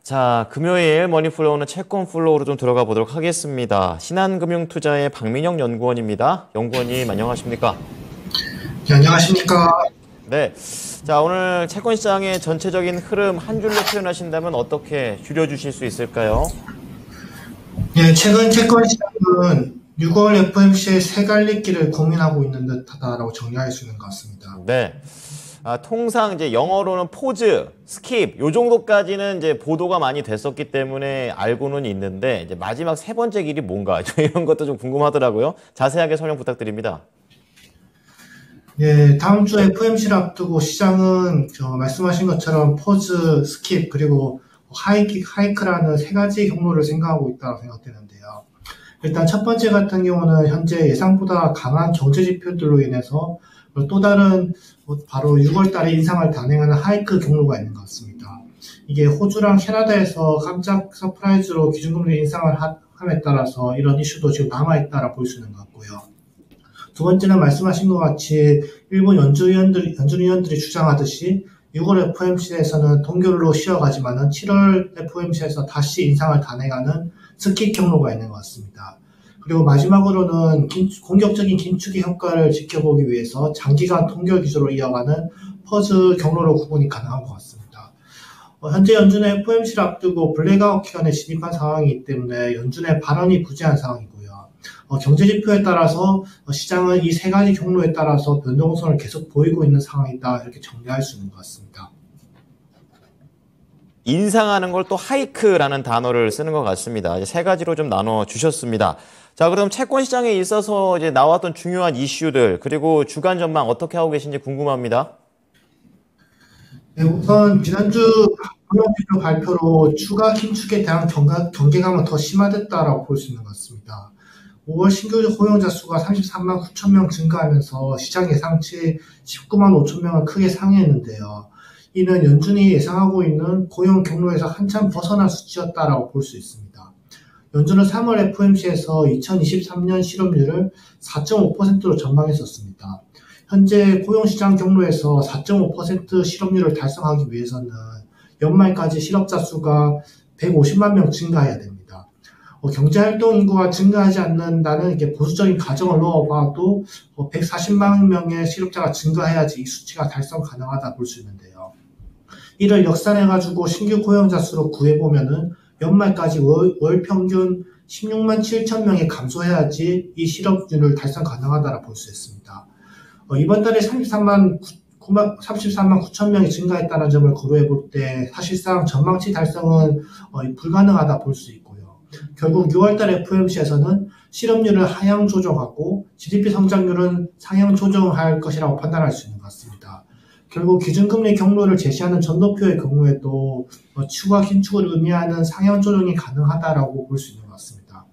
자, 금요일 머니플로우는 채권 플로우로 좀 들어가 보도록 하겠습니다. 신한금융투자의 박민영 연구원입니다. 연구원님 안녕하십니까? 네, 안녕하십니까. 네. 자, 오늘 채권 시장의 전체적인 흐름 한 줄로 표현하신다면 어떻게 줄여주실 수 있을까요? 네, 최근 채권 시장은 6월 FOMC의 세 갈래길을 고민하고 있는 듯하다라고 정리할 수 있는 것 같습니다. 네. 통상 이제 영어로는 포즈, 스킵, 요 정도까지는 이제 보도가 많이 됐었기 때문에 알고는 있는데, 이제 마지막 세 번째 길이 뭔가, 이런 것도 좀 궁금하더라고요. 자세하게 설명 부탁드립니다. 예, 다음 주 FOMC를 앞두고 시장은 말씀하신 것처럼 포즈, 스킵, 그리고 하이크라는 세 가지 경로를 생각하고 있다고 생각되는데요. 일단 첫 번째 같은 경우는 현재 예상보다 강한 경제 지표들로 인해서 또 다른 바로 6월 달에 인상을 단행하는 하이크 경로가 있는 것 같습니다. 이게 호주랑 캐나다에서 깜짝 서프라이즈로 기준금리 인상을 함에 따라서 이런 이슈도 지금 남아있다라 볼 수 있는 것 같고요. 두 번째는 말씀하신 것 같이 일본 연준위원들이 주장하듯이 6월 FOMC에서는 동결로 쉬어가지만은 7월 FOMC에서 다시 인상을 단행하는 스킵 경로가 있는 것 같습니다. 그리고 마지막으로는 공격적인 긴축의 효과를 지켜보기 위해서 장기간 동결 기조로 이어가는 퍼즈 경로로 구분이 가능한 것 같습니다. 현재 연준의 FOMC를 앞두고 블랙아웃 기간에 진입한 상황이기 때문에 연준의 발언이 부재한 상황이고요. 경제 지표에 따라서 시장은 이 세 가지 경로에 따라서 변동성을 계속 보이고 있는 상황이다, 이렇게 정리할 수 있는 것 같습니다. 인상하는 걸 또 하이크라는 단어를 쓰는 것 같습니다. 이제 세 가지로 좀 나눠 주셨습니다. 자, 그럼 채권 시장에 있어서 이제 나왔던 중요한 이슈들, 그리고 주간 전망 어떻게 하고 계신지 궁금합니다. 네, 우선 지난주 고용지표 발표로 추가 긴축에 대한 경계감은 더 심화됐다라고 볼 수 있는 것 같습니다. 5월 신규 고용자 수가 33만 9천 명 증가하면서 시장 예상치 19만 5천 명을 크게 상회했는데요. 이는 연준이 예상하고 있는 고용 경로에서 한참 벗어난 수치였다라고 볼 수 있습니다. 연준은 3월 FOMC에서 2023년 실업률을 4.5%로 전망했었습니다. 현재 고용시장 경로에서 4.5% 실업률을 달성하기 위해서는 연말까지 실업자 수가 150만 명 증가해야 됩니다. 경제활동 인구가 증가하지 않는다는 이게 보수적인 가정을 넣어봐도 140만 명의 실업자가 증가해야지 이 수치가 달성 가능하다 볼 수 있는데요. 이를 역산해가지고 신규 고용자 수로 구해보면은 연말까지 월 평균 16만 7천 명이 감소해야지 이 실업률을 달성 가능하다라 볼 수 있습니다. 이번 달에 33만 9천 명이 증가했다는 점을 고려해 볼 때 사실상 전망치 달성은 불가능하다 볼 수 있고요. 결국 6월달 FOMC에서는 실업률을 하향 조정하고 GDP 성장률은 상향 조정할 것이라고 판단할 수 있는 것 같습니다. 결국 기준금리 경로를 제시하는 전도표의 경우에도 추가 긴축을 의미하는 상향 조정이 가능하다라고 볼 수 있는 것 같습니다.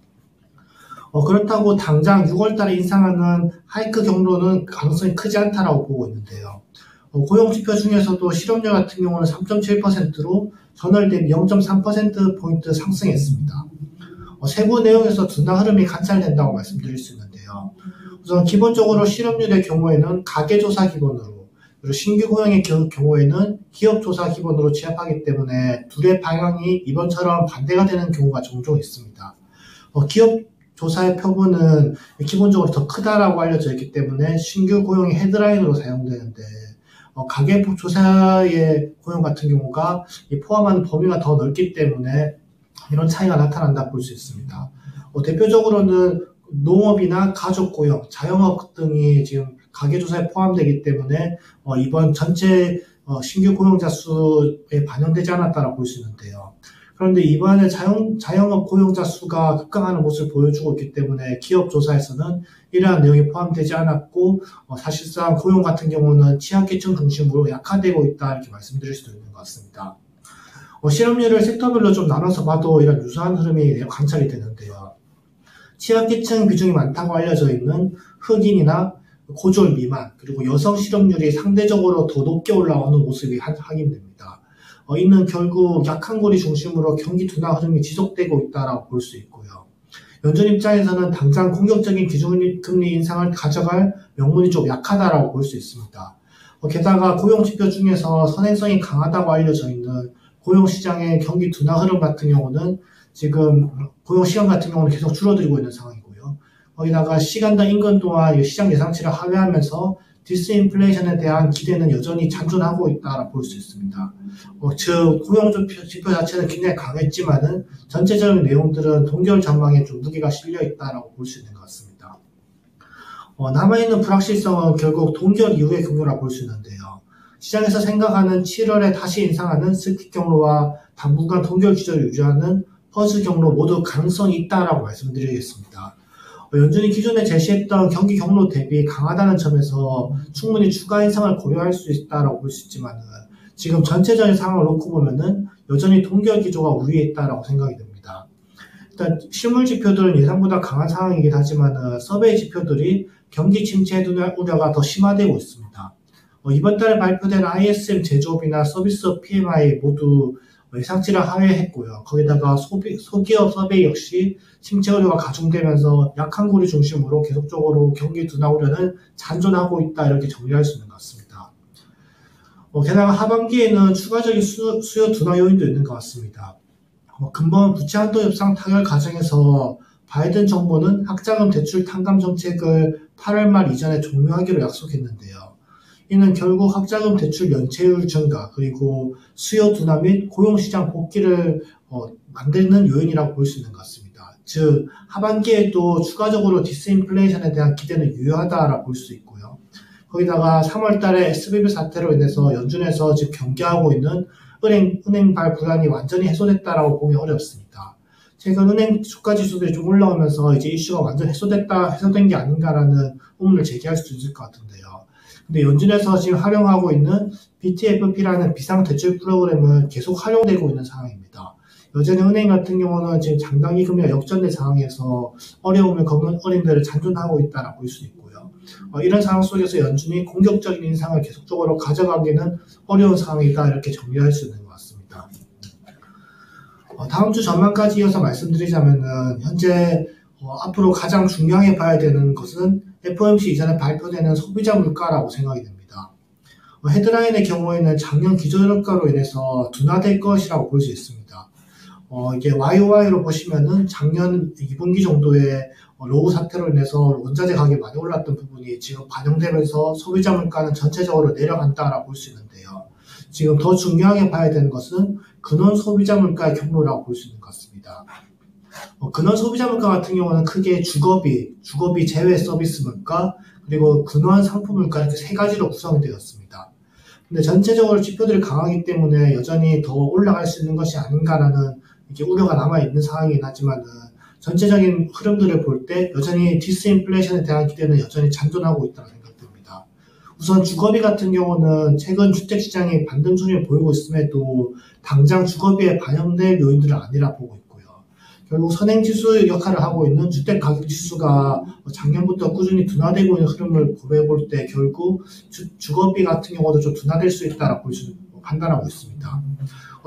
그렇다고 당장 6월달에 인상하는 하이크 경로는 가능성이 크지 않다라고 보고 있는데요. 고용지표 중에서도 실업률 같은 경우는 3.7%로 전월 대비 0.3%포인트 상승했습니다. 세부 내용에서 둔화 흐름이 관찰된다고 말씀드릴 수 있는데요. 우선 기본적으로 실업률의 경우에는 가계조사 기본으로, 그리고 신규 고용의 경우에는 기업조사 기본으로 취합하기 때문에 둘의 방향이 이번처럼 반대가 되는 경우가 종종 있습니다. 기업조사의 표본은 기본적으로 더 크다라고 알려져 있기 때문에 신규 고용이 헤드라인으로 사용되는데, 가계조사의 고용 같은 경우가 포함하는 범위가 더 넓기 때문에 이런 차이가 나타난다 볼 수 있습니다. 대표적으로는 농업이나 가족고용, 자영업 등이 지금 가계조사에 포함되기 때문에 이번 전체 신규 고용자 수에 반영되지 않았다고 볼 수 있는데요. 그런데 이번에 자영업 고용자 수가 급감하는 모습을 보여주고 있기 때문에 기업조사에서는 이러한 내용이 포함되지 않았고 사실상 고용 같은 경우는 취약계층 중심으로 약화되고 있다, 이렇게 말씀드릴 수도 있는 것 같습니다. 실업률을 섹터별로 좀 나눠서 봐도 이런 유사한 흐름이 관찰이 되는데요. 취약계층 비중이 많다고 알려져 있는 흑인이나 고졸 미만, 그리고 여성 실업률이 상대적으로 더 높게 올라오는 모습이 확인됩니다. 이는 결국 약한 고리 중심으로 경기 둔화 흐름이 지속되고 있다고 볼 수 있고요. 연준 입장에서는 당장 공격적인 기준금리 인상을 가져갈 명분이 좀 약하다고 볼 수 있습니다. 게다가 고용지표 중에서 선행성이 강하다고 알려져 있는 고용시장의 경기 둔화 흐름 같은 경우는 지금 고용시간 같은 경우는 계속 줄어들고 있는 상황이고요. 거기다가 시간당 임금 또한 시장 예상치를 하회하면서 디스인플레이션에 대한 기대는 여전히 잔존하고 있다라고 볼 수 있습니다. 즉 고용지표 자체는 굉장히 강했지만은 전체적인 내용들은 동결 전망에 좀 무게가 실려 있다라고 볼 수 있는 것 같습니다. 남아있는 불확실성은 결국 동결 이후의 경로라 볼 수 있는데요. 시장에서 생각하는 7월에 다시 인상하는 스킵 경로와 당분간 동결 기조를 유지하는 퍼즈 경로 모두 가능성이 있다라고 말씀드리겠습니다. 연준이 기존에 제시했던 경기 경로 대비 강하다는 점에서 충분히 추가 인상을 고려할 수 있다라고 볼 수 있지만 지금 전체적인 상황을 놓고 보면은 여전히 동결 기조가 우위에 있다라고 생각이 됩니다. 일단 실물 지표들은 예상보다 강한 상황이긴 하지만 서베이 지표들이 경기 침체 우려가 더 심화되고 있습니다. 이번 달에 발표된 ISM 제조업이나 서비스업 PMI 모두 예상치를 하회했고요. 거기다가 소기업 서베이 역시 침체 우려가 가중되면서 약한 구리 중심으로 계속적으로 경기 둔화 우려는 잔존하고 있다 이렇게 정리할 수 있는 것 같습니다. 게다가 하반기에는 추가적인 수요 둔화 요인도 있는 것 같습니다. 근본 부채 한도 협상 타결 과정에서 바이든 정부는 학자금 대출 탕감 정책을 8월 말 이전에 종료하기로 약속했는데요. 이는 결국 학자금 대출 연체율 증가 그리고 수요 둔화 및 고용시장 복귀를 만드는 요인이라고 볼 수 있는 것 같습니다. 즉 하반기에도 추가적으로 디스인플레이션에 대한 기대는 유효하다라고 볼 수 있고요. 거기다가 3월 달에 SVB 사태로 인해서 연준에서 지금 경계하고 있는 은행발 불안이 완전히 해소됐다라고 보기 어렵습니다. 최근 은행 주가 지수들이 좀 올라오면서 이제 이슈가 완전 해소된 게 아닌가라는 의문을 제기할 수 있을 것 같은데요. 근데 연준에서 지금 활용하고 있는 BTFP라는 비상대출 프로그램은 계속 활용되고 있는 상황입니다. 여전히 은행 같은 경우는 지금 장단기 금리가 역전된 상황에서 어려움을 겪는 은행들을 잔존하고 있다라고 볼 수 있고요. 이런 상황 속에서 연준이 공격적인 인상을 계속적으로 가져가기는 어려운 상황이다 이렇게 정리할 수 있는 것 같습니다. 다음 주 전망까지 이어서 말씀드리자면은 현재 앞으로 가장 중요하게 봐야 되는 것은 FOMC 이전에 발표되는 소비자 물가라고 생각이 됩니다. 헤드라인의 경우에는 작년 기저효과로 인해서 둔화될 것이라고 볼 수 있습니다. 이게 YOY로 보시면은 작년 2분기 정도의 로우 사태로 인해서 원자재 가격이 많이 올랐던 부분이 지금 반영되면서 소비자 물가는 전체적으로 내려간다라고 볼 수 있는데요. 지금 더 중요하게 봐야 되는 것은 근원 소비자 물가의 경로라고 볼 수 있는 것 같습니다. 근원 소비자 물가 같은 경우는 크게 주거비 제외 서비스 물가, 그리고 근원 상품 물가 이렇게 세 가지로 구성이 되었습니다. 근데 전체적으로 지표들이 강하기 때문에 여전히 더 올라갈 수 있는 것이 아닌가라는 이게 우려가 남아있는 상황이긴 하지만 전체적인 흐름들을 볼 때 여전히 디스인플레이션에 대한 기대는 여전히 잔존하고 있다고 생각됩니다. 우선 주거비 같은 경우는 최근 주택시장이 반등 중에 보이고 있음에도 당장 주거비에 반영될 요인들은 아니라 보고 있고요. 결국 선행지수 역할을 하고 있는 주택가격지수가 작년부터 꾸준히 둔화되고 있는 흐름을 고려해 볼 때 결국 주거비 같은 경우도 좀 둔화될 수 있다라고 판단하고 있습니다.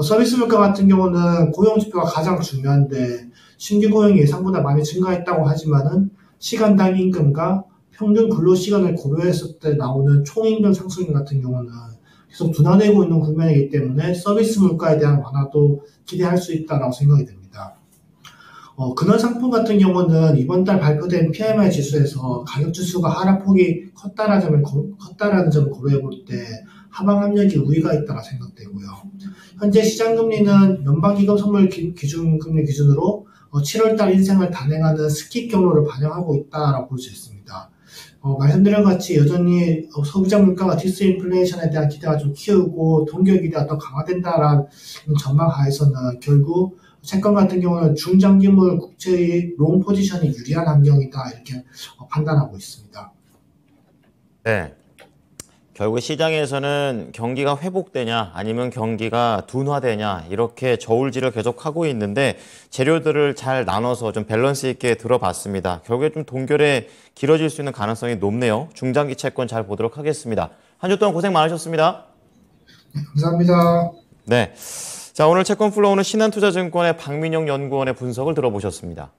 서비스 물가 같은 경우는 고용지표가 가장 중요한데 신규 고용이 예상보다 많이 증가했다고 하지만은 시간당 임금과 평균 근로시간을 고려했을 때 나오는 총임금 상승률 같은 경우는 계속 둔화되고 있는 국면이기 때문에 서비스 물가에 대한 완화도 기대할 수 있다고 생각이 됩니다. 근원 상품 같은 경우는 이번 달 발표된 PMI 지수에서 가격 지수가 하락폭이 컸다라는 점을 고려해 볼 때 하방 압력이 우위가 있다고 생각되고요. 현재 시장금리는 연방기금 선물 기준금리 기준으로 7월달 인상을 단행하는 스킵 경로를 반영하고 있다고 볼 수 있습니다. 말씀드린 것 같이 여전히 소비자 물가가 디스인플레이션에 대한 기대가 좀 키우고 동결 기대가 더 강화된다라는 전망 하에서는 결국 채권 같은 경우는 중장기물 국채의 롱 포지션이 유리한 환경이다 이렇게 판단하고 있습니다. 네. 결국 시장에서는 경기가 회복되냐 아니면 경기가 둔화되냐 이렇게 저울질을 계속하고 있는데 재료들을 잘 나눠서 좀 밸런스 있게 들어봤습니다. 결국에 좀 동결에 길어질 수 있는 가능성이 높네요. 중장기 채권 잘 보도록 하겠습니다. 한 주 동안 고생 많으셨습니다. 감사합니다. 네. 자, 오늘 채권 플로우는 신한투자증권의 박민영 연구원의 분석을 들어보셨습니다.